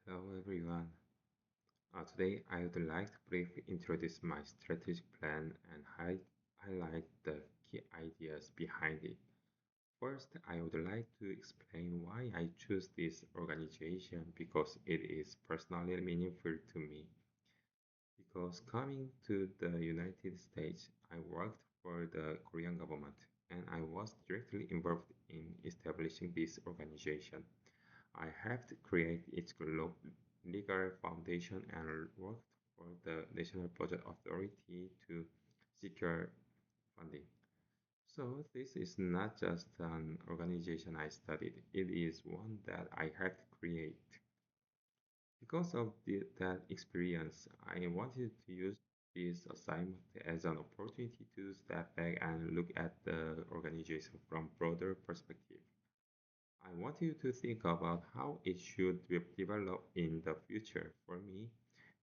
Hello everyone. Today I would like to briefly introduce my strategic plan and highlight the key ideas behind it. First, I would like to explain why I choose this organization because it is personally meaningful to me. Because coming to the United States, I worked for the Korean government and I was directly involved in establishing this organization. I helped create its legal foundation and worked for the National Budget Authority to secure funding. So this is not just an organization I studied, it is one that I helped create. Because of that experience, I wanted to use this assignment as an opportunity to step back and look at the organization from broader perspective. I want you to think about how it should develop in the future. For me,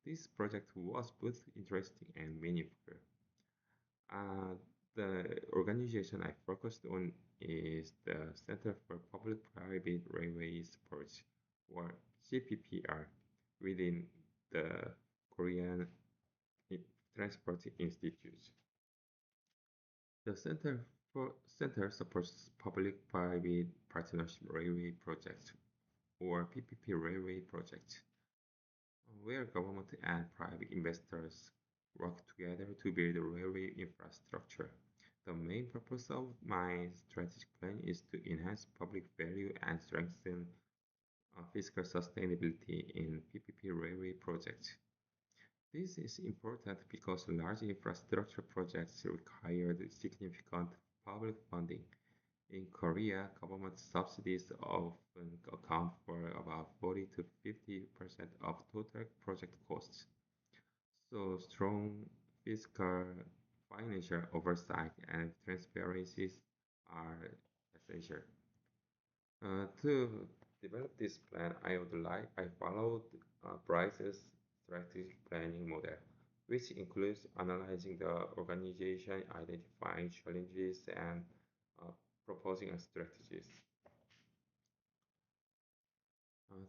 this project was both interesting and meaningful. Uh, the organization I focused on is the Center for Public-Private Railway Support, or CPPR, within the Korean Transport Institute. The Center supports public-private partnership railway projects or PPP railway projects, where government and private investors work together to build railway infrastructure. The main purpose of my strategic plan is to enhance public value and strengthen fiscal sustainability in PPP railway projects. This is important because large infrastructure projects require significant public funding. In Korea, government subsidies often account for about 40 to 50% of total project costs. So strong fiscal financial oversight and transparencies are essential. To develop this plan, I followed Bryce's strategic planning model, which includes analyzing the organization, identifying challenges, and uh, proposing strategies.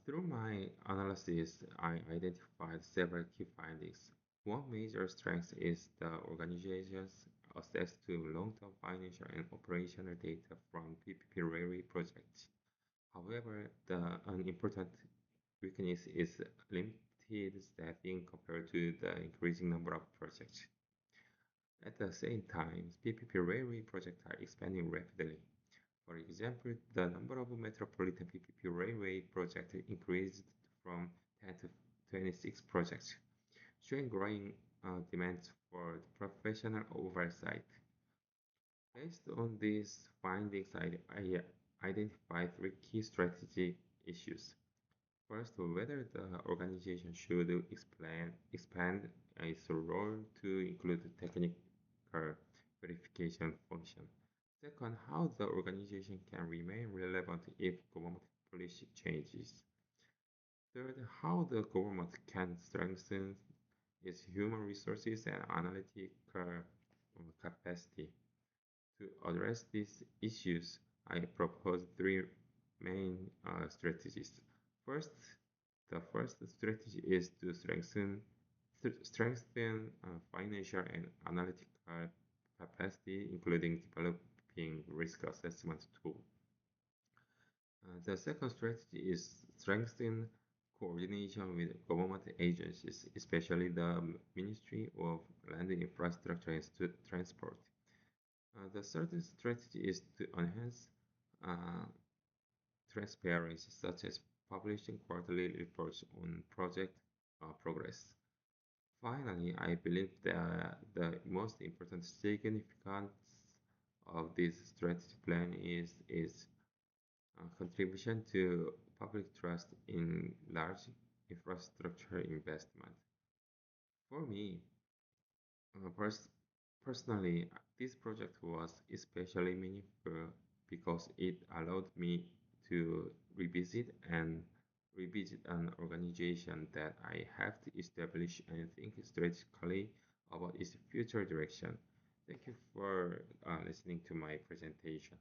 Through my analysis, I identified several key findings. One major strength is the organization's access to long-term financial and operational data from PPP railway projects. However, an important weakness is limited staffing compared to the increasing number of projects. At the same time, PPP railway projects are expanding rapidly. For example, the number of metropolitan PPP railway projects increased from 10 to 26 projects, showing growing demands for professional oversight. Based on these findings, I identified three key strategy issues. First, whether the organization should expand its role to include technical verification function. Second, how the organization can remain relevant if government policy changes. Third, how the government can strengthen its human resources and analytical capacity. To address these issues, I propose three main strategies. First, the first strategy is to strengthen financial and analytical capacity, including developing risk assessment tool. The second strategy is strengthen coordination with government agencies, especially the Ministry of Land Infrastructure and Transport. The third strategy is to enhance uh, transparency, such as publishing quarterly reports on project progress. Finally, I believe that the most important significance of this strategy plan is its contribution to public trust in large infrastructure investment. For me, personally, this project was especially meaningful because it allowed me to revisit an organization that I have to establish and think strategically about its future direction. Thank you for listening to my presentation.